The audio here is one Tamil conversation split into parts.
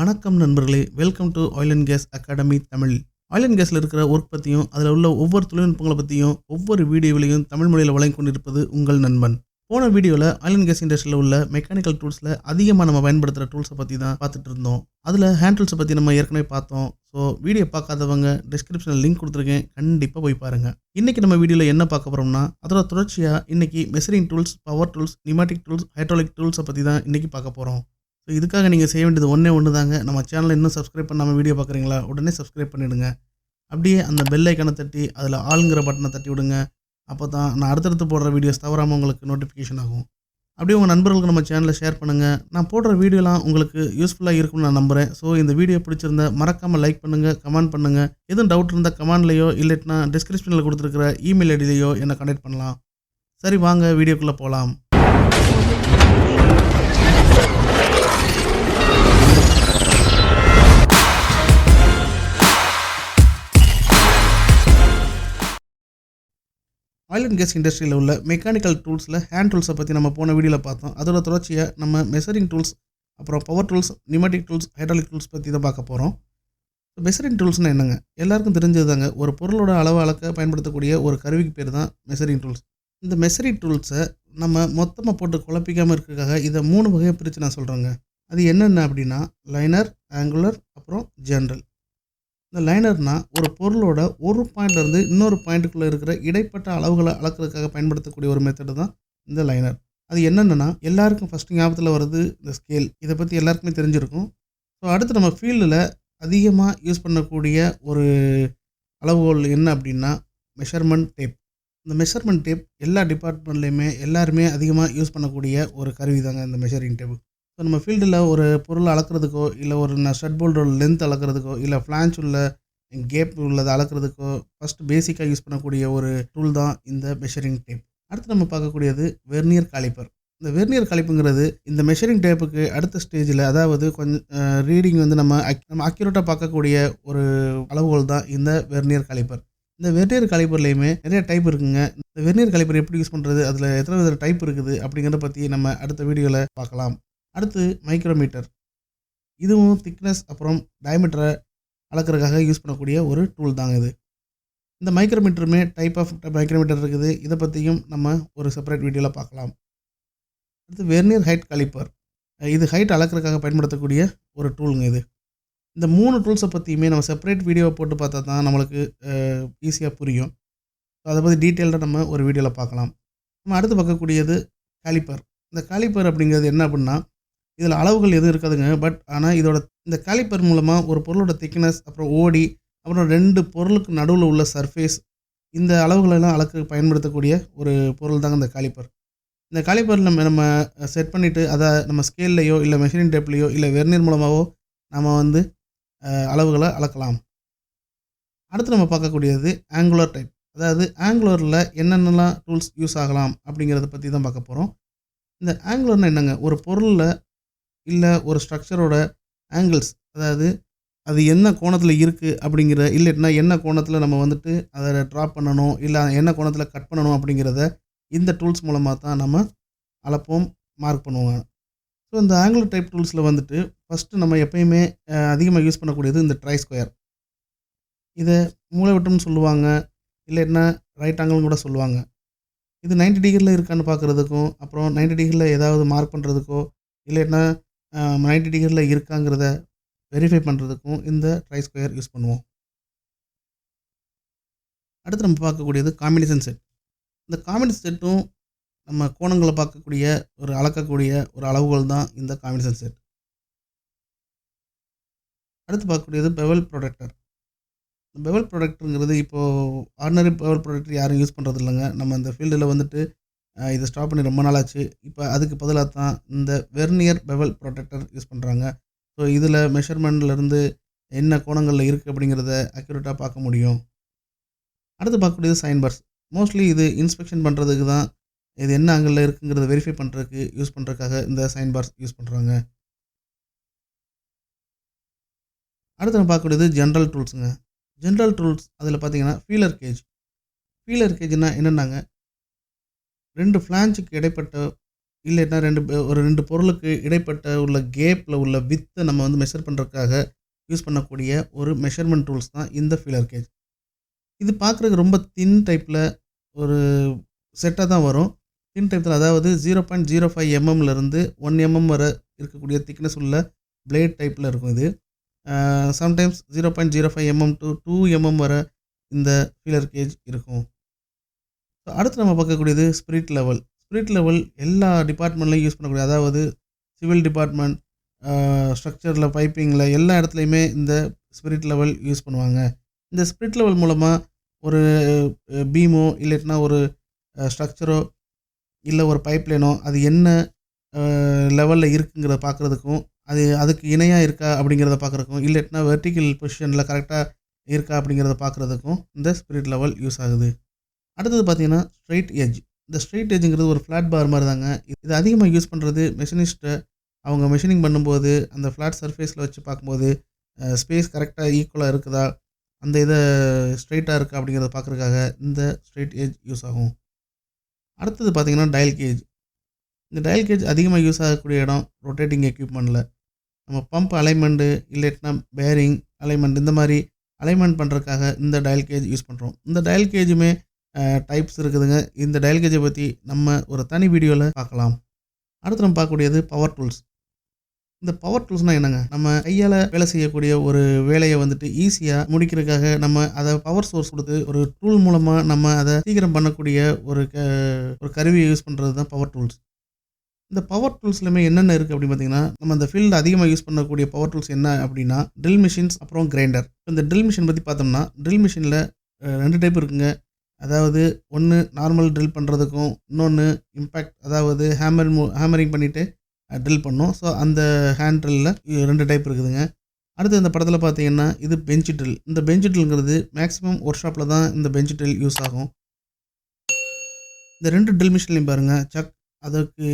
வணக்கம் நண்பர்களே, welcome to oil and gas academy Tamil. Oil and கேஸில் இருக்கிற ஒர்க் பற்றியும் அதில் உள்ள ஒவ்வொரு தொழில்நுட்பங்களை பற்றியும் ஒவ்வொரு வீடியோவிலையும் தமிழ் மொழியில் வழங்கி கொண்டிருப்பது உங்கள் நண்பன். போன வீடியோவில் ஆயில் அண்ட் கேஸ் இண்டஸ்ட்ரியில் உள்ள மெக்கானிக்கல் டூல்ஸில் அதிகமாக நம்ம பயன்படுத்துகிற டூல்ஸை பற்றி தான் பார்த்துட்டு இருந்தோம். அதில் ஹேண்ட் டூல்ஸை பற்றி நம்ம ஏற்கனவே பார்த்தோம். ஸோ வீடியோ பார்க்காதவங்க டிஸ்கிரிப்ஷனில் லிங்க் கொடுத்துருக்கேன், கண்டிப்பாக போய் பாருங்கள். இன்றைக்கி நம்ம வீடியோவில் என்ன பார்க்க போகிறோம்னா, அதோட தொடர்ச்சியாக இன்றைக்கி measuring tools, power tools, pneumatic tools, hydraulic டூல்ஸை பற்றி தான் இன்றைக்கி பார்க்க போகிறோம். ஸோ இதுக்காக நீங்கள் செய்ய வேண்டியது ஒன்று தாங்க. நம்ம சேனலை இன்னும் சப்ஸ்கிரைப் பண்ணாமல் வீடியோ பார்க்குறீங்களா, உடனே சப்ஸ்கிரைப் பண்ணிவிடுங்க. அப்படியே அந்த பெல் ஐக்கானை தட்டி அதில் ஆளுங்கிற பட்டனை தட்டி விடுங்க. அப்போ தான் நான் அடுத்தடுத்து போடுற வீடியோஸ் தவறாமல் உங்களுக்கு நோட்டிஃபிகேஷன் ஆகும். அப்படியே உங்கள் நண்பர்களுக்கு நம்ம சேனலை ஷேர் பண்ணுங்கள். நான் போடுற வீடியோலாம் உங்களுக்கு யூஸ்ஃபுல்லாக இருக்கும்னு நான் நம்புகிறேன். ஸோ இந்த வீடியோ பிடிச்சிருந்தா மறக்காமல் லைக் பண்ணுங்கள், கமெண்ட் பண்ணுங்கள். எதுவும் டவுட் இருந்தால் கமெண்ட்லையோ இல்லைன்னா டிஸ்கிரிப்ஷனில் கொடுத்துருக்கிற இமெயில் ஐடியிலையோ என்னை கான்டெக்ட் பண்ணலாம். சரி, வாங்க வீடியோக்குள்ளே போகலாம். ஆயில் அண்ட் கேஸ் இண்டஸ்ட்ரியில் உள்ள மெக்கானிக்கல் டூல்ஸில் ஹேண்ட் டூல்ஸை பற்றி நம்ம போன வீடியோவில் பார்த்தோம். அதோட தொடர்ச்சியாக நம்ம மெஷரிங் டூல்ஸ், அப்புறம் power tools, pneumatic tools, hydraulic tools பற்றி தான் பார்க்க போகிறோம். மெஷரிங் டூல்ஸ்னால் என்னங்க? எல்லாருக்கும் தெரிஞ்சது தாங்க. ஒரு பொருளோட அளவு அளக்க பயன்படுத்தக்கூடிய ஒரு கருவிக்கு பேர் தான் மெஷரிங் டூல்ஸ். இந்த மெஷரிங் டூல்ஸை நம்ம மொத்தமாக போட்டு குழப்பிக்காமல் இருக்கிறதுக்காக இதை 3 வகையை பிரித்து நான் சொல்கிறேங்க. அது என்னென்ன அப்படின்னா, லைனர், ஆங்குலர், அப்புறம் ஜென்ரல். இந்த லைனர்னால் ஒரு பொருளோட ஒரு பாயிண்ட்லேருந்து இன்னொரு பாயிண்ட்டுக்குள்ளே இருக்கிற இடைப்பட்ட அளவுகளை அளக்கிறதுக்காக பயன்படுத்தக்கூடிய ஒரு மெத்தடு தான் இந்த லைனர். அது என்னென்னா, எல்லாருக்கும் ஃபஸ்ட்டு ஞாபகத்தில் வர்றது இந்த ஸ்கேல். இதை பற்றி எல்லாருக்குமே தெரிஞ்சிருக்கும். ஸோ அடுத்து நம்ம ஃபீல்டில் அதிகமாக யூஸ் பண்ணக்கூடிய ஒரு அளவுகோல் என்ன அப்படின்னா மெஷர்மெண்ட் டேப். இந்த மெஷர்மெண்ட் டேப் எல்லா டிபார்ட்மெண்ட்லேயுமே எல்லாருமே அதிகமாக யூஸ் பண்ணக்கூடிய ஒரு கருவி தாங்க இந்த மெஷரிங் டேப்பு. ஸோ நம்ம ஃபீல்டில் ஒரு பொருளை அளக்கிறதுக்கோ, இல்லை ஒரு ஷர்ட் போல்டோட லென்த் அளக்கிறதுக்கோ, இல்லை ஃப்ளான்ச் உள்ள கேப் உள்ளதை அளக்கிறதுக்கோ ஃபஸ்ட்டு பேசிக்காக யூஸ் பண்ணக்கூடிய ஒரு டூல் தான் இந்த மெஷரிங் டேப். அடுத்து நம்ம பார்க்கக்கூடியது வெர்னியர் காலிப்பர். இந்த வெர்னியர் காலிப்புங்கிறது இந்த மெஷரிங் டேப்புக்கு அடுத்த ஸ்டேஜில், அதாவது கொஞ்சம் ரீடிங் வந்து நம்ம அக்யூரேட்டாக பார்க்கக்கூடிய ஒரு அளவுகோல் தான் இந்த வெர்னியர் காலிப்பர். இந்த வெர்னியர் காலிப்பர்லேயுமே நிறைய டைப் இருக்குங்க. இந்த வெர்னியர் காலிப்பர் எப்படி யூஸ் பண்ணுறது, அதில் எத்தனை வித டைப் இருக்குது அப்படிங்கிறத பற்றி நம்ம அடுத்த வீடியோவில் பார்க்கலாம். அடுத்து மைக்ரோமீட்டர். இதுவும் திக்னஸ் அப்புறம் டயமீட்டரை அளக்கிறதுக்காக யூஸ் பண்ணக்கூடிய ஒரு டூல் தாங்க இது. இந்த மைக்ரோமீட்டருமே டைப் ஆஃப் மைக்ரோமீட்டர் இருக்குது. இதை பற்றியும் நம்ம ஒரு செப்பரேட் வீடியோவில் பார்க்கலாம். அடுத்து வெர்னியர் ஹைட் காலிப்பர். இது ஹைட் அளக்கிறதுக்காக பயன்படுத்தக்கூடிய ஒரு டூலுங்க இது. இந்த 3 டூல்ஸை பற்றியுமே நம்ம செப்பரேட் வீடியோவை போட்டு பார்த்தா தான் நம்மளுக்கு ஈஸியாக புரியும். ஸோ அதை பற்றி டீட்டெயில்டாக நம்ம ஒரு வீடியோவில் பார்க்கலாம். நம்ம அடுத்து பார்க்கக்கூடியது காலிப்பர். இந்த காலிப்பர் அப்படிங்கிறது என்ன அப்படின்னா, இதில் அளவுகள் எதுவும் இருக்காதுங்க. பட் ஆனால் இந்த காலிப்பர் மூலமாக ஒரு பொருளோட திக்னஸ், அப்புறம் ஓடி, அப்புறம் 2 பொருளுக்கு நடுவில் உள்ள சர்ஃபேஸ், இந்த அளவுகளெல்லாம் அளக்க பயன்படுத்தக்கூடிய ஒரு பொருள் தாங்க இந்த காலிப்பர். இந்த காலிப்பர் நம்ம செட் பண்ணிவிட்டு அதை நம்ம ஸ்கேல்லையோ இல்லை மெஷரிங் டேப்லேயோ இல்லை வெர்னியர் மூலமாகவோ நம்ம வந்து அளவுகளை அளக்கலாம். அடுத்து நம்ம பார்க்கக்கூடியது ஆங்குலர் டைப். அதாவது ஆங்குலரில் என்னென்னலாம் டூல்ஸ் யூஸ் ஆகலாம் அப்படிங்கிறத பற்றி தான் பார்க்க போகிறோம். இந்த ஆங்குலர்னால் என்னங்க? ஒரு பொருளில் இல்லை ஒரு ஸ்ட்ரக்சரோட ஆங்கிள்ஸ், அதாவது அது என்ன கோணத்தில் இருக்குது அப்படிங்கிற, இல்லைன்னா என்ன கோணத்தில் நம்ம வந்துட்டு அதை ட்ராப் பண்ணணும், இல்லை என்ன கோணத்தில் கட் பண்ணணும் அப்படிங்கிறத இந்த டூல்ஸ் மூலமாக தான் நம்ம அளப்போம், மார்க் பண்ணுவோங்க. ஸோ இந்த ஆங்குலர் டைப் டூல்ஸில் வந்துட்டு ஃபஸ்ட்டு நம்ம எப்பயுமே அதிகமாக யூஸ் பண்ணக்கூடியது இந்த ட்ரை ஸ்கொயர். இதை மூலைவிட்டம்னு சொல்லுவாங்க, இல்லைன்னா ரைட் ஆங்கிள்னு கூட சொல்லுவாங்க. இது 90 டிகிரியில் இருக்கான்னு பார்க்குறதுக்கும், அப்புறம் 90 டிகிரியில் ஏதாவது மார்க் பண்ணுறதுக்கோ, இல்லைன்னா 90 டிகிரியில் இருக்காங்கிறத வெரிஃபை பண்ணுறதுக்கும் இந்த ட்ரை ஸ்கொயர் யூஸ் பண்ணுவோம். அடுத்து நம்ம பார்க்கக்கூடியது காம்பினேஷன் செட். இந்த காம்பினேஷன் செட்டும் நம்ம கோணங்களை பார்க்கக்கூடிய ஒரு அளக்கக்கூடிய ஒரு அளவுகோல் தான் இந்த காம்பினேஷன் செட். அடுத்து பார்க்கக்கூடியது பெவல் ப்ரொடக்டர். பெவல் ப்ரொடக்டருங்கிறது இப்போது ஆர்டினரி பெவல் ப்ரொடக்டர் யாரும் யூஸ் பண்ணுறது இல்லைங்க. நம்ம இந்த ஃபீல்டில் வந்துட்டு இதை ஸ்டாப் பண்ணி ரொம்ப நாள் ஆச்சு. இப்போ அதுக்கு பதிலாக தான் இந்த வெர்னியர் பெவல் ப்ரொடக்டர் யூஸ் பண்ணுறாங்க. ஸோ இதில் மெஷர்மெண்ட்லேருந்து என்ன கோணங்களில் இருக்குது அப்படிங்கிறத அக்யூரேட்டாக பார்க்க முடியும். அடுத்து பார்க்கக்கூடியது சைன் பார்ஸ். மோஸ்ட்லி இது இன்ஸ்பெக்ஷன் பண்ணுறதுக்கு தான், இது என்ன ஆங்கிளில் இருக்குங்கிறத வெரிஃபை பண்ணுறதுக்கு யூஸ் பண்ணுறதுக்காக இந்த சைன் பார்ஸ் யூஸ் பண்ணுறாங்க. அடுத்து நம்ம பார்க்கக்கூடியது ஜென்ரல் டூல்ஸுங்க. ஜென்ரல் டூல்ஸ் அதில் பார்த்தீங்கன்னா ஃபீலர் கேஜ். ஃபீலர் கேஜ்னால் என்னென்னாங்க, 2 ஃப்ளான்ச்சுக்கு இடைப்பட்ட இல்லைன்னா ஒரு 2 பொருளுக்கு இடைப்பட்ட உள்ள கேப்பில் உள்ள வித்தை நம்ம வந்து மெஷர் பண்ணுறதுக்காக யூஸ் பண்ணக்கூடிய ஒரு மெஷர்மெண்ட் டூல்ஸ் தான் இந்த ஃபீலர் கேஜ். இது பார்க்குறதுக்கு ரொம்ப தின் டைப்பில் ஒரு செட்டாக தான் வரும். தின் டைப்பில் அதாவது 0.05 எம்எம்லேருந்து 1 எம்எம் வரை இருக்கக்கூடிய திக்னஸ் உள்ள பிளேட் டைப்பில் இருக்கும் இது. சம்டைம்ஸ் 0.05 எம்எம் டு 2 எம்எம் வரை இந்த ஃபீலர் கேஜ் இருக்கும். ஸோ அடுத்து நம்ம பார்க்கக்கூடியது ஸ்பிரிட் லெவல். ஸ்பிரிட் லெவல் எல்லா டிபார்ட்மெண்ட்லையும் யூஸ் பண்ணக்கூடிய, அதாவது சிவில் டிபார்ட்மெண்ட், ஸ்ட்ரக்சரில், பைப்பிங்கில், எல்லா இடத்துலையுமே இந்த ஸ்பிரிட் லெவல் யூஸ் பண்ணுவாங்க. இந்த ஸ்பிரிட் லெவல் மூலமாக ஒரு பீமோ இல்லைன்னா ஒரு ஸ்ட்ரக்சரோ இல்லை ஒரு பைப் லைனோ அது என்ன லெவலில் இருக்குங்கிறத பார்க்குறதுக்கும், அதுக்கு இணையாக இருக்கா அப்படிங்கிறத பார்க்குறதுக்கும், இல்லைன்னா வெர்டிக்கல் பொசிஷனில் கரெக்டாக இருக்கா அப்படிங்கிறத பார்க்குறதுக்கும் இந்த ஸ்பிரிட் லெவல் யூஸ் ஆகுது. அடுத்தது பார்த்தீங்கன்னா ஸ்ட்ரெயிட் எட்ஜ். இந்த ஸ்ட்ரெயிட் எட்ஜுங்கிறது ஒரு ஃப்ளாட் பார் மாதிரி தாங்க. இது அதிகமாக யூஸ் பண்ணுறது மெஷினிஸ்ட்டை அவங்க மெஷினிங் பண்ணும்போது அந்த ஃப்ளாட் சர்ஃபேஸில் வச்சு பார்க்கும்போது ஸ்பேஸ் கரெக்டாக ஈக்குவலாக இருக்குதா, அந்த இதை ஸ்ட்ரெயிட்டாக இருக்கா அப்படிங்கிறத பார்க்குறதுக்காக இந்த ஸ்ட்ரெயிட் எட்ஜ் யூஸ் ஆகும். அடுத்தது பார்த்தீங்கன்னா டயல் கேஜ். இந்த டயல் கேஜ் அதிகமாக யூஸ் ஆகக்கூடிய இடம் ரொட்டேட்டிங் எக்யூப்மெண்ட்டில். நம்ம பம்ப் அலைன்மெண்ட்டு இல்லைன்னா பேரிங் அலைன்மெண்ட், இந்த மாதிரி அலைன்மெண்ட் பண்ணுறதுக்காக இந்த டயல் கேஜ் யூஸ் பண்ணுறோம். இந்த டயல் கேஜுமே டைப்ஸ் இருக்குதுங்க. இந்த டயல் கேஜை பற்றி நம்ம ஒரு தனி வீடியோவில் பார்க்கலாம். அடுத்து நம்ம பார்க்கக்கூடியது பவர் டூல்ஸ். இந்த பவர் டூல்ஸ்னால் என்னங்க, நம்ம கையால் வேலை செய்யக்கூடிய ஒரு வேலையை வந்துட்டு ஈஸியாக முடிக்கிறதுக்காக நம்ம அதை பவர் சோர்ஸ் கொடுத்து ஒரு டூல் மூலமாக நம்ம அதை சீக்கிரம் பண்ணக்கூடிய ஒரு கருவியை யூஸ் பண்ணுறது தான் பவர் டூல்ஸ். இந்த பவர் டூல்ஸ்லையுமே என்னென்ன இருக்குது அப்படின்னு பார்த்தீங்கன்னா, நம்ம அந்த ஃபீல்டு அதிகமாக யூஸ் பண்ணக்கூடிய பவர் டூல்ஸ் என்ன அப்படின்னா ட்ரில் மிஷின்ஸ், அப்புறம் கிரைண்டர். இந்த ட்ரில் மிஷின் பற்றி பார்த்தோம்னா ட்ரில் மிஷினில் 2 டைப் இருக்குங்க. அதாவது ஒன்று நார்மல் ட்ரில் பண்ணுறதுக்கும், இன்னொன்று இம்பேக்ட், அதாவது ஹேமரிங் பண்ணிவிட்டு ட்ரில் பண்ணோம். ஸோ அந்த ஹேண்ட் ட்ரில்லில் 2 டைப் இருக்குதுங்க. அடுத்து இந்த படத்தில் பார்த்தீங்கன்னா இது பெஞ்ச் ட்ரில். இந்த பெஞ்ச் ட்ரில்ங்கிறது மேக்ஸிமம் ஒர்க் ஷாப்பில் தான் இந்த பெஞ்ச் ட்ரில் யூஸ் ஆகும். இந்த 2 ட்ரில் மிஷின்லையும் பாருங்கள் சக் அதுக்கு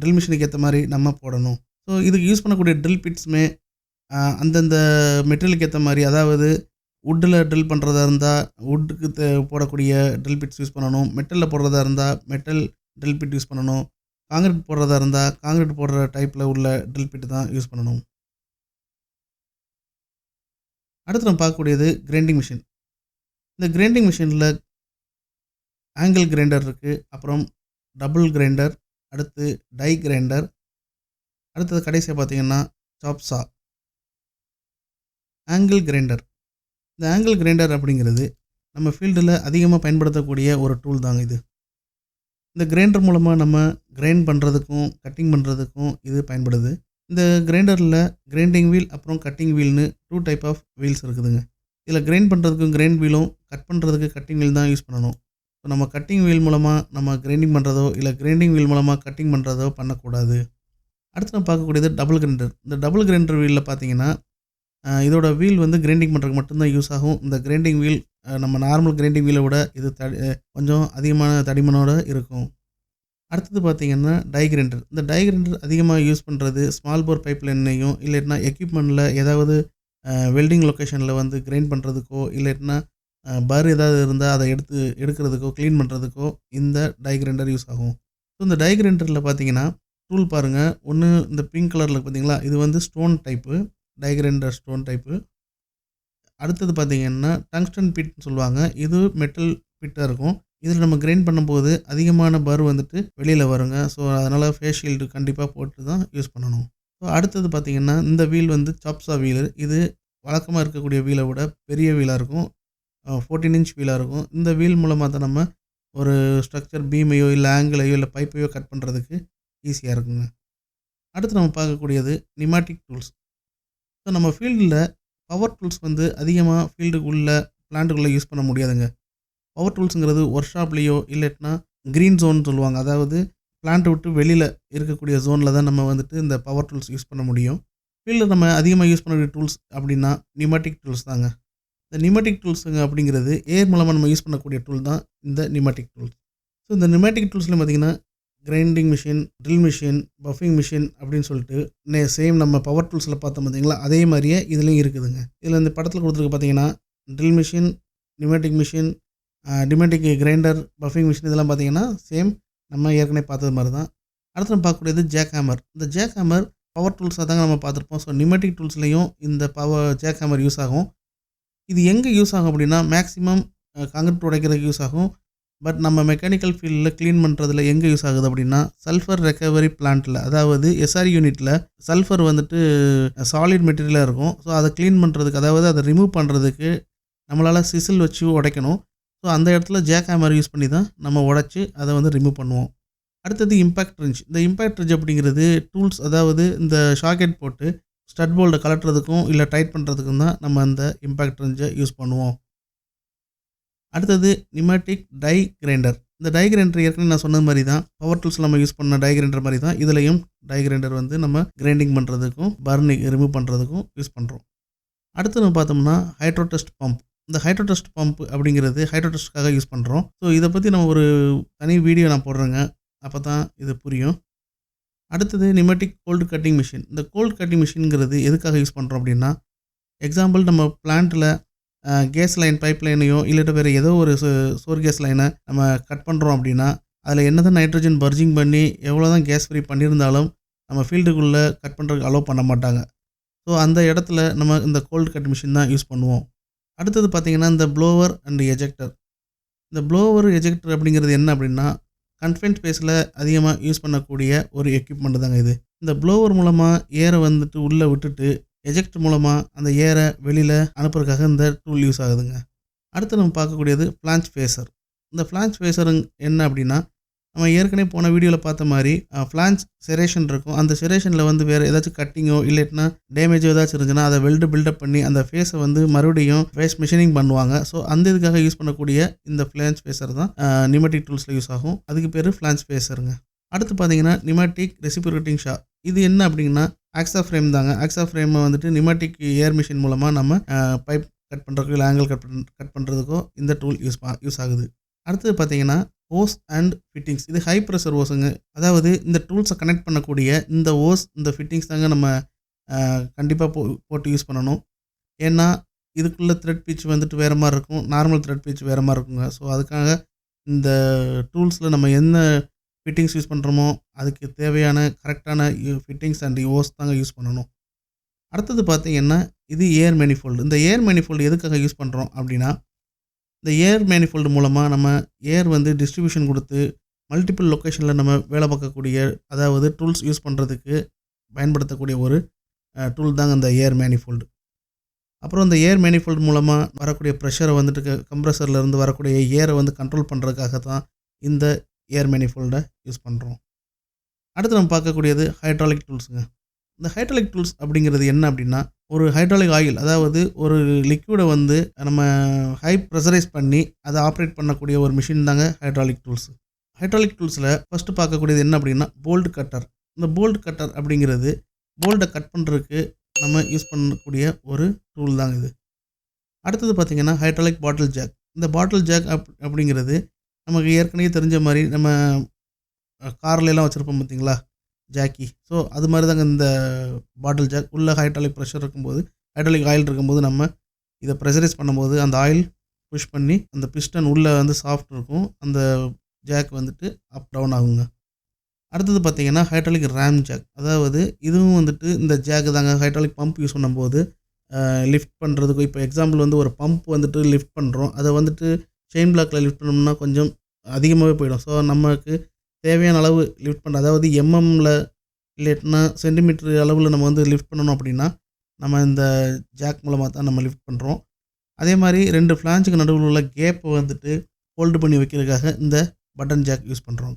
ட்ரில் மிஷினுக்கு ஏற்ற மாதிரி நம்ம போடணும். ஸோ இதுக்கு யூஸ் பண்ணக்கூடிய ட்ரில் பிட்ஸுமே அந்தந்த மெட்டீரியலுக்கு ஏற்ற மாதிரி, அதாவது வுட்டில் ட்ரில் பண்ணுறதா இருந்தால் வுட்டுக்கு போடக்கூடிய ட்ரில் பிட்ஸ் யூஸ் பண்ணணும். மெட்டலில் போடுறதா இருந்தால் மெட்டல் ட்ரில் பிட் யூஸ் பண்ணணும். காங்கிரீட் போடுறதா இருந்தால் காங்கிரீட் போடுற டைப்பில் உள்ள ட்ரில் பிட் தான் யூஸ் பண்ணணும். அடுத்து நம்ம பார்க்கக்கூடியது கிரைண்டிங் மிஷின். இந்த கிரைண்டிங் மிஷினில் ஆங்கிள் கிரைண்டர் இருக்குது, அப்புறம் டபுள் கிரைண்டர், அடுத்து டை கிரைண்டர், அடுத்தது கடைசியாக பார்த்தீங்கன்னா சாப் சா. Angle grinder. இந்த ஆங்கிள் கிரைண்டர் அப்படிங்கிறது நம்ம ஃபீல்டில் அதிகமாக பயன்படுத்தக்கூடிய ஒரு டூல் தாங்க இது. இந்த கிரைண்டர் மூலமாக நம்ம கிரைண்ட் பண்ணுறதுக்கும் கட்டிங் பண்ணுறதுக்கும் இது பயன்படுது. இந்த கிரைண்டரில் கிரைண்டிங் வீல் அப்புறம் கட்டிங் வீல்னு 2 டைப் ஆஃப் வீல்ஸ் இருக்குதுங்க. இதில் கிரைண்ட் பண்ணுறதுக்கும் கிரைண்ட் வீலும், கட் பண்ணுறதுக்கு கட்டிங் வீல் தான் யூஸ் பண்ணணும். ஸோ நம்ம கட்டிங் வீல் மூலமாக நம்ம கிரைண்டிங் பண்ணுறதோ இல்லை கிரைண்டிங் வீல் மூலமாக கட்டிங் பண்ணுறதோ பண்ணக்கூடாது. அடுத்து நம்ம பார்க்கக்கூடியது டபுள் கிரைண்டர். இந்த டபுள் கிரைண்டர் வீலில் பார்த்தீங்கன்னா இதோட வீல் வந்து கிரைண்டிங் பண்ணுறதுக்கு மட்டும்தான் யூஸ் ஆகும். இந்த கிரைண்டிங் வீல் நம்ம நார்மல் கிரைண்டிங் வீலை விட இது கொஞ்சம் அதிகமான தடிமனோடு இருக்கும். அடுத்தது பார்த்திங்கன்னா டை கிரைண்டர். இந்த டை கிரைண்டர் அதிகமாக யூஸ் பண்ணுறது ஸ்மால் போர் பைப் லைன்லையும், இல்லைன்னா எக்யூப்மெண்ட்டில் ஏதாவது வெல்டிங் லொக்கேஷனில் வந்து கிரைண்ட் பண்ணுறதுக்கோ, இல்லைன்னா பர் ஏதாவது இருந்தால் அதை எடுக்கிறதுக்கோ க்ளீன் பண்ணுறதுக்கோ இந்த டை கிரைண்டர் யூஸ் ஆகும். ஸோ இந்த டை கிரைண்டரில் பார்த்தீங்கன்னா டூல் பாருங்கள். ஒன்று இந்த பிங்க் கலரில் பார்த்தீங்களா, இது வந்து stone type, die grinder stone type. அடுத்தது பார்த்திங்கன்னா டங்ஸ்டன் பிட்னு சொல்லுவாங்க. இது மெட்டல் பிட்டாக இருக்கும். இதில் நம்ம கிரைண்ட் பண்ணும்போது அதிகமான பர் வந்துட்டு வெளியில் வருங்க. ஸோ அதனால் ஃபேஸ் ஷீல்டு கண்டிப்பாக போட்டு தான் யூஸ் பண்ணணும். ஸோ அடுத்தது பார்த்திங்கன்னா இந்த வீல் வந்து சாப்ஸா வீலு. இது வழக்கமாக இருக்கக்கூடிய வீலை விட பெரிய வீலாக இருக்கும். 14 இன்ச் வீலாக இருக்கும். இந்த வீல் மூலமாக தான் நம்ம ஒரு ஸ்ட்ரக்சர் பீமையோ இல்லை ஆங்கிளையோ இல்லை பைப்பையோ கட் பண்ணுறதுக்கு ஈஸியாக இருக்குங்க. அடுத்து நம்ம பார்க்கக்கூடியது நியூமேட்டிக் டூல்ஸ். ஸோ நம்ம ஃபீல்டில் பவர் டூல்ஸ் வந்து அதிகமாக ஃபீல்டுக்குள்ளே பிளான்ட்டுக்குள்ளே யூஸ் பண்ண முடியாதுங்க. பவர் டூல்ஸுங்கிறது ஒர்க் ஷாப்லேயோ இல்லைன்னா க்ரீன் ஜோன் சொல்லுவாங்க, அதாவது பிளான்ட்டை விட்டு வெளியில் இருக்கக்கூடிய ஜோனில் தான் நம்ம வந்துட்டு இந்த பவர் டூல்ஸ் யூஸ் பண்ண முடியும். ஃபீல்டில் நம்ம அதிகமாக யூஸ் பண்ணக்கூடிய டூல்ஸ் அப்படின்னா நியூமேட்டிக் டூல்ஸ் தாங்க. இந்த நியூமேட்டிக் டூல்ஸுங்க அப்படிங்கிறது ஏர் மூலமாக நம்ம யூஸ் பண்ணக்கூடிய டூல் தான் இந்த நியூமேட்டிக் டூல்ஸ். ஸோ இந்த நியூமேட்டிக் டூல்ஸ்லையும் பார்த்திங்கன்னா grinding machine, drill machine, puffing machine அப்படின்னு சொல்லிட்டு சேம் நம்ம பவர் டூல்ஸில் பார்த்தோம் பார்த்தீங்களா, அதே மாதிரியே இதுலேயும் இருக்குதுங்க. இதில் இந்த படத்தில் கொடுத்துருக்கு பார்த்தீங்கன்னா drill machine, pneumatic machine, pneumatic grinder, puffing machine, இதெல்லாம் பார்த்தீங்கன்னா சேம் நம்ம ஏற்கனவே பார்த்தது மாதிரி தான். அடுத்து நம்ம பார்க்கக்கூடியது ஜாக் ஹேமர். இந்த ஜாக் ஹேமர் பவர் டூல்ஸாக தாங்க நம்ம பார்த்துருப்போம். ஸோ நியூமேட்டிக் டூல்ஸ்லேயும் இந்த ஜாக் ஹேமர் யூஸ் ஆகும். இது எங்கே யூஸ் ஆகும் அப்படின்னா மேக்ஸிமம் காங்கிரீட் உடைக்கிறதுக்கு யூஸ் ஆகும். பட் நம்ம மெக்கானிக்கல் ஃபீல்டில் க்ளீன் பண்ணுறதுல எங்கே யூஸ் ஆகுது அப்படின்னா சல்ஃபர் ரெக்கவரி பிளான்ட்டில், அதாவது எஸ்ஆர் யூனிட்டில் சல்ஃபர் வந்துட்டு சாலிட் மெட்டீரியலாக இருக்கும். ஸோ அதை க்ளீன் பண்ணுறதுக்கு, அதாவது அதை ரிமூவ் பண்ணுறதுக்கு நம்மளால் சிசில் வச்சு உடைக்கணும். ஸோ அந்த இடத்துல ஜாக் ஹேமர் யூஸ் பண்ணி தான் நம்ம உடைச்சி அதை வந்து ரிமூவ் பண்ணுவோம். அடுத்தது இம்பேக்ட் ரிஞ்ச். இந்த இம்பேக்ட் ரிஞ்ச் அப்படிங்கிறது டூல்ஸ், அதாவது இந்த ஷாக்கெட் போட்டு ஸ்டட் போல்டை கலட்டுறதுக்கும் இல்லை டைட் பண்ணுறதுக்கும் தான் நம்ம அந்த இம்பேக்ட் ரிஞ்சை யூஸ் பண்ணுவோம். அடுத்தது நியூமேட்டிக் டை கிரைண்டர். இந்த டை கிரைண்டர் ஏற்கனவே நான் சொன்னது மாதிரி தான், பவர் டூல்ஸ் நம்ம யூஸ் பண்ண டை கிரைண்டர் மாதிரி தான் இதுலேயும் டை கிரைண்டர் வந்து நம்ம கிரைண்டிங் பண்ணுறதுக்கும் பர்னிங் ரிமூவ் பண்ணுறதுக்கும் யூஸ் பண்ணுறோம். அடுத்து நம்ம பார்த்தோம்னா ஹைட்ரோ டெஸ்ட் பம்ப். இந்த ஹைட்ரோ டெஸ்ட் பம்ப் அப்படிங்கிறது ஹைட்ரோ டெஸ்ட்டுக்காக யூஸ் பண்ணுறோம். ஸோ இதை பற்றி நம்ம ஒரு தனி வீடியோ நான் போடுறேங்க, அப்போ தான் இது புரியும். அடுத்தது நியூமேட்டிக் கோல்டு கட்டிங் மிஷின். இந்த கோல்டு கட்டிங் மிஷின்ங்கிறது எதுக்காக யூஸ் பண்ணுறோம் அப்படின்னா, எக்ஸாம்பிள் நம்ம பிளான்ட்டில் கேஸ் லைன், பைப் லைனையோ இல்லாட்ட வேறு ஏதோ ஒரு சோர் கேஸ் லைனை நம்ம கட் பண்ணுறோம் அப்படின்னா, அதில் என்ன தான் நைட்ரஜன் பர்ஜிங் பண்ணி எவ்வளோ தான் கேஸ் ஃப்ரீ பண்ணியிருந்தாலும் நம்ம ஃபீல்டுக்குள்ளே கட் பண்ணுறதுக்கு அலோவ் பண்ண மாட்டாங்க. ஸோ அந்த இடத்துல நம்ம இந்த கோல்டு கட் மிஷின் தான் யூஸ் பண்ணுவோம். அடுத்தது பார்த்திங்கன்னா இந்த ப்ளோவர் அண்ட் எஜெக்டர். இந்த ப்ளோவர் எஜெக்டர் அப்படிங்கிறது என்ன அப்படின்னா, கன்ஃபைன்ட் ஸ்பேஸில் அதிகமாக யூஸ் பண்ணக்கூடிய ஒரு எக்யூப்மெண்ட் தாங்க இது. இந்த ப்ளோவர் மூலமாக ஏரை வந்துட்டு உள்ளே விட்டுட்டு எஜெக்டர் மூலமாக அந்த ஏரை வெளியில் அனுப்புறதுக்காக இந்த டூல் யூஸ் ஆகுதுங்க. அடுத்து நம்ம பார்க்கக்கூடியது ஃப்ளான்ச் ஃபேஸர். இந்த ஃப்ளான்ச் ஃபேஸர் என்ன அப்படின்னா, நம்ம ஏற்கனவே போன வீடியோவில் பார்த்த மாதிரி ஃப்ளான்ச் செரேஷன் இருக்கும். அந்த செரேஷனில் வந்து வேறு ஏதாச்சும் கட்டிங்கோ இல்லைன்னா டேமேஜோ ஏதாச்சும் இருந்துச்சுன்னா அதை பில்டப் பண்ணி அந்த ஃபேஸை வந்து மறுபடியும் ஃபேஸ் மிஷினிங் பண்ணுவாங்க. ஸோ அந்த இதுக்காக யூஸ் பண்ணக்கூடிய இந்த ஃப்ளான்ச் ஃபேஸர் தான் நியூமேட்டிக் டூல்ஸில் யூஸ் ஆகும். அதுக்கு பேர் ஃப்ளான்ச் ஃபேஸருங்க. அடுத்து பார்த்தீங்கன்னா நியூமேட்டிக் ரெசிப்ரோகேட்டிங் ஷா. இது என்ன அப்படின்னா ஆக்ஸா ஃப்ரேம் தாங்க. ஆக்ஸா ஃப்ரேமை வந்துட்டு நியூமேட்டிக் ஏர் மிஷின் மூலமாக நம்ம பைப் கட் பண்ணுறதுக்கோ இல்லை ஆங்கிள் கட் பண்ணுறதுக்கோ இந்த டூல் யூஸ் ஆகுது. அடுத்தது பார்த்தீங்கன்னா ஓஸ் அண்ட் ஃபிட்டிங்ஸ். இது ஹை ப்ரெஷர் ஓஸுங்க. அதாவது இந்த டூல்ஸை கனெக்ட் பண்ணக்கூடிய இந்த ஓஸ், இந்த ஃபிட்டிங்ஸ் தாங்க நம்ம கண்டிப்பாக போட்டு யூஸ் பண்ணணும். ஏன்னா இதுக்குள்ளே த்ரெட் பீச் வந்துட்டு வேறு மாதிரி இருக்கும், நார்மல் த்ரெட் பீச் வேறு மாதிரி இருக்குங்க. ஸோ அதுக்காக இந்த டூல்ஸில் நம்ம என்ன ஃபிட்டிங்ஸ் யூஸ் பண்ணுறோமோ அதுக்கு தேவையான கரெக்டான ஃபிட்டிங்ஸ் அண்ட் ஓஸ் தாங்க யூஸ் பண்ணணும். அடுத்தது பார்த்திங்கன்னா இது ஏர் மேனிஃபோல்டு. இந்த ஏர் மேனிஃபோல்டு எதுக்காக யூஸ் பண்ணுறோம் அப்படின்னா, இந்த ஏர் மேனிஃபோல்டு மூலமாக நம்ம ஏர் வந்து டிஸ்ட்ரிபியூஷன் கொடுத்து மல்டிபிள் லொக்கேஷனில் நம்ம வேலை பார்க்கக்கூடிய, அதாவது டூல்ஸ் யூஸ் பண்ணுறதுக்கு பயன்படுத்தக்கூடிய ஒரு டூல் தாங்க இந்த ஏர் மேனிஃபோல்டு. அப்புறம் இந்த ஏர் மேனிஃபோல்டு மூலமாக வரக்கூடிய ப்ரெஷரை வந்துட்டு கம்ப்ரஸர்லேருந்து வரக்கூடிய ஏரை வந்து கண்ட்ரோல் பண்ணுறதுக்காக தான் இந்த ஏர் மேனிஃபோல்டை யூஸ் பண்ணுறோம். அடுத்து நம்ம பார்க்கக்கூடியது ஹைட்ராலிக் டூல்ஸுங்க. இந்த ஹைட்ராலிக் டூல்ஸ் அப்படிங்கிறது என்ன அப்படின்னா, ஒரு ஹைட்ராலிக் ஆயில், அதாவது ஒரு லிக்விடை வந்து நம்ம ஹை ப்ரெஷரைஸ் பண்ணி அதை ஆப்ரேட் பண்ணக்கூடிய ஒரு மிஷின் தாங்க ஹைட்ராலிக் டூல்ஸ். ஹைட்ராலிக் டூல்ஸில் ஃபஸ்ட்டு பார்க்கக்கூடியது என்ன அப்படின்னா போல்ட் கட்டர். இந்த போல்ட் கட்டர் அப்படிங்கிறது போல்ட்டை கட் பண்ணுறதுக்கு நம்ம யூஸ் பண்ணக்கூடிய ஒரு டூல் தாங்க இது. அடுத்தது பார்த்திங்கன்னா ஹைட்ராலிக் பாட்டில் ஜாக். இந்த பாட்டில் ஜாக் அப்படிங்கிறது நமக்கு ஏற்கனவே தெரிஞ்ச மாதிரி நம்ம கார்லாம் வச்சுருப்போம் பார்த்திங்களா, ஜாக்கி. ஸோ அது மாதிரி தாங்க இந்த பாட்டில் ஜாக். உள்ள ஹைட்ராலிக் ப்ரெஷர் இருக்கும்போது, ஹைட்ராலிக் ஆயில் இருக்கும்போது நம்ம இதை ப்ரெஷரைஸ் பண்ணும்போது அந்த ஆயில் புஷ் பண்ணி அந்த பிஸ்டன் உள்ளே வந்து சாஃப்ட் இருக்கும், அந்த ஜாக் வந்துட்டு அப் டவுன் ஆகுங்க. அடுத்தது பார்த்திங்கன்னா ஹைட்ராலிக் ரேம் ஜாக். அதாவது இதுவும் வந்துட்டு இந்த ஜாக்கு தாங்க ஹைட்ராலிக் பம்ப் யூஸ் பண்ணும்போது லிஃப்ட் பண்ணுறதுக்கு. இப்போ எக்ஸாம்பிள் வந்து ஒரு பம்ப் வந்துட்டு லிஃப்ட் பண்ணுறோம், அதை வந்துட்டு செயின் பிளாக்கில் லிஃப்ட் பண்ணோம்னா கொஞ்சம் அதிகமாகவே போயிடும். ஸோ நமக்கு தேவையான அளவு லிஃப்ட் பண்ண, அதாவது எம்எம்மில் இல்லைன்னா சென்டிமீட்டர் அளவில் நம்ம வந்து லிஃப்ட் பண்ணணும் அப்படின்னா நம்ம இந்த ஜாக் மூலமாக தான் நம்ம லிஃப்ட் பண்ணுறோம். அதே மாதிரி 2 ஃப்ளான்ச்சுக்கு நடுவில் உள்ள கேப்பை வந்துட்டு ஹோல்டு பண்ணி வைக்கிறதுக்காக இந்த பட்டன் ஜாக் யூஸ் பண்ணுறோம்.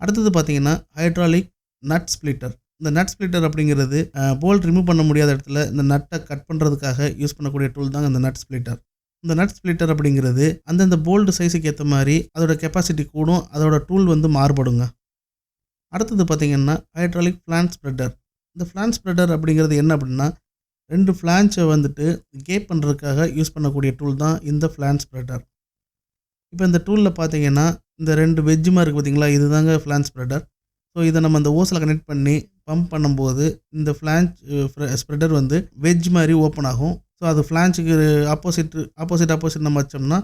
அடுத்தது பார்த்திங்கன்னா ஹைட்ராலிக் நட் ஸ்ப்ளிட்டர். இந்த நட் ஸ்ப்ளிட்டர் அப்படிங்கிறது போல்ட் ரிமூவ் பண்ண முடியாத இடத்துல இந்த நட்டை கட் பண்ணுறதுக்காக யூஸ் பண்ணக்கூடிய டூல் தாங்க இந்த நட் ஸ்ப்ளிட்டர். இந்த நட் ஸ்ப்ளிட்டர் அப்படிங்கிறது அந்தந்த போல்டு சைஸுக்கு ஏற்ற மாதிரி அதோட கெப்பாசிட்டி கூடும், அதோட டூல் வந்து மாறுபடுங்க. அடுத்தது பார்த்திங்கன்னா ஹைட்ராலிக் ஃப்ளான்ச் ஸ்ப்ரெட்டர். இந்த ஃப்ளான்ச் ஸ்ப்ரெட்டர் அப்படிங்கிறது என்ன அப்படின்னா 2 ஃப்ளான்ச்சை வந்துட்டு கேப் பண்ணுறதுக்காக யூஸ் பண்ணக்கூடிய டூல் தான் இந்த ஃப்ளான்ச் ஸ்ப்ரெட்டர். இப்போ இந்த டூலில் பார்த்திங்கன்னா இந்த 2 வெஜ்ஜு மாதிரி இருக்குது பார்த்திங்களா, இது தாங்க ஃப்ளான்ச் ஸ்ப்ரெட்டர். ஸோ இதை நம்ம அந்த ஓஸில் கனெக்ட் பண்ணி பம்ப் பண்ணும்போது இந்த ஃப்ளான்ச் ஸ்ப்ரெட்டர் வந்து வெஜ் மாதிரி ஓப்பன் ஆகும். ஸோ அது ஃப்ளான்ச்சுக்கு ஆப்போசிட் நம்ம வச்சோம்னா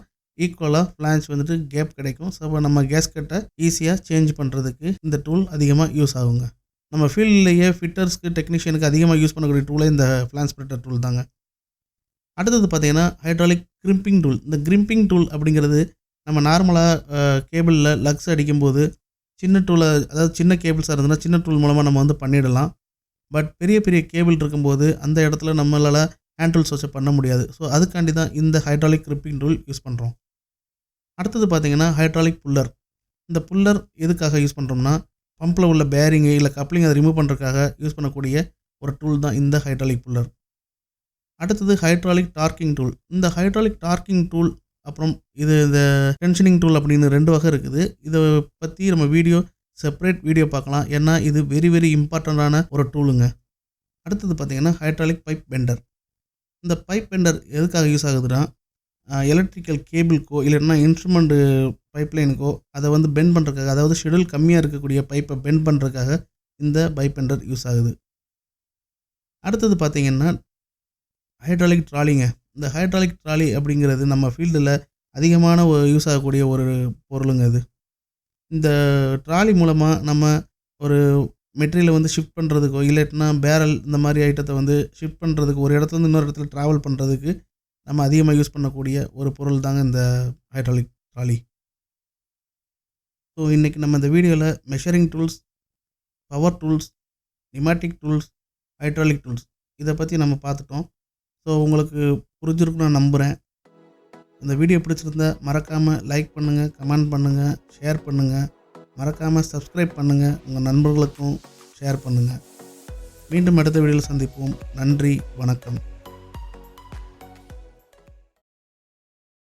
ஈக்குவலாக ஃப்ளான்ச் வந்துட்டு கேப் கிடைக்கும். ஸோ அப்போ நம்ம கேஸ்கெட்டை ஈஸியாக சேஞ்ச் பண்ணுறதுக்கு இந்த டூல் அதிகமாக யூஸ் ஆகுங்க. நம்ம ஃபீல்ட்லேயே ஃபிட்டர்ஸ்க்கு டெக்னீஷியனுக்கு அதிகமாக யூஸ் பண்ணக்கூடிய டூலே இந்த ஃப்ளான்ச் ஸ்ப்ளிட்டர் டூல் தாங்க. அடுத்தது பார்த்தீங்கன்னா ஹைட்ராலிக் கிரிம்பிங் டூல். இந்த கிரிம்பிங் டூல் அப்படிங்கிறது நம்ம நார்மலாக கேபிளில் லக்ஸ் அடிக்கும்போது சின்ன டூலை, அதாவது சின்ன கேபிள்ஸாக இருந்ததுன்னா சின்ன டூல் மூலமாக நம்ம வந்து பண்ணிடலாம். பட் பெரிய பெரிய கேபிள் இருக்கும்போது அந்த இடத்துல நம்மளால் ஹேண்ட் டூல்ஸ் வச்சு பண்ண முடியாது. ஸோ அதுக்காண்டி தான் இந்த ஹைட்ராலிக் கிரிப்பிங் டூல் யூஸ் பண்ணுறோம். அடுத்தது பார்த்தீங்கன்னா ஹைட்ராலிக் புல்லர். இந்த புல்லர் எதுக்காக யூஸ் பண்ணுறோம்னா, பம்பில் உள்ள பேரிங்கு இல்லை கப்ளிங் அதை ரிமூவ் பண்ணுறதுக்காக யூஸ் பண்ணக்கூடிய ஒரு டூல் தான் இந்த ஹைட்ராலிக் புல்லர். அடுத்தது ஹைட்ராலிக் டார்க்கிங் டூல். இந்த ஹைட்ராலிக் டார்க்கிங் டூல் அப்புறம் இந்த டென்ஷனிங் டூல் அப்படின்னு 2 வகை இருக்குது. இதை பற்றி நம்ம செப்பரேட் வீடியோ பார்க்கலாம். ஏன்னா இது வெரி வெரி இம்பார்ட்டண்ட்டான ஒரு டூலுங்க. அடுத்தது பார்த்தீங்கன்னா ஹைட்ராலிக் பைப் பெண்டர். இந்த பைப் பெண்டர் எதுக்காக யூஸ் ஆகுதுன்னா, எலக்ட்ரிக்கல் கேபிள்க்கோ இல்லைன்னா இன்ஸ்ட்ருமெண்ட்டு பைப்லைனுக்கோ அதை வந்து பெண்ட் பண்ணுறதுக்காக, அதாவது ஷெடியூல் கம்மியாக இருக்கக்கூடிய பைப்பை பெண்ட் பண்ணுறதுக்காக இந்த பைப் பெண்டர் யூஸ் ஆகுது. அடுத்தது பார்த்தீங்கன்னா ஹைட்ராலிக் ட்ராலிங்க. இந்த ஹைட்ராலிக் ட்ராலி அப்படிங்கிறது நம்ம ஃபீல்டில் அதிகமான யூஸ் ஆகக்கூடிய ஒரு பொருளுங்க இது. இந்த ட்ராலி மூலமாக நம்ம ஒரு மெட்டீரியலை வந்து ஷிஃப்ட் பண்ணுறதுக்கோ இல்லாட்டினா பேரல் இந்த மாதிரி ஐட்டத்தை வந்து ஷிஃப்ட் பண்ணுறதுக்கு, ஒரு இடத்துலேருந்து இன்னொரு இடத்துல ட்ராவல் பண்ணுறதுக்கு நம்ம அதிகமாக யூஸ் பண்ணக்கூடிய ஒரு பொருள் தாங்க இந்த ஹைட்ராலிக் ட்ராலி. ஸோ இன்றைக்கி நம்ம இந்த வீடியோவில் measuring tools, power tools, pneumatic tools, hydraulic tools இதை பற்றி நம்ம பார்த்துட்டோம். ஸோ உங்களுக்கு புரிஞ்சிருக்குன்னு நான் நம்புகிறேன். இந்த வீடியோ பிடிச்சிருந்தா மறக்காமல் லைக் பண்ணுங்கள், கமெண்ட் பண்ணுங்கள், ஷேர் பண்ணுங்கள். மறக்காமல் சப்ஸ்கிரைப் பண்ணுங்கள். உங்கள் நண்பர்களுக்கும் ஷேர் பண்ணுங்கள். மீண்டும் அடுத்த வீடியோவில் சந்திப்போம். நன்றி, வணக்கம்.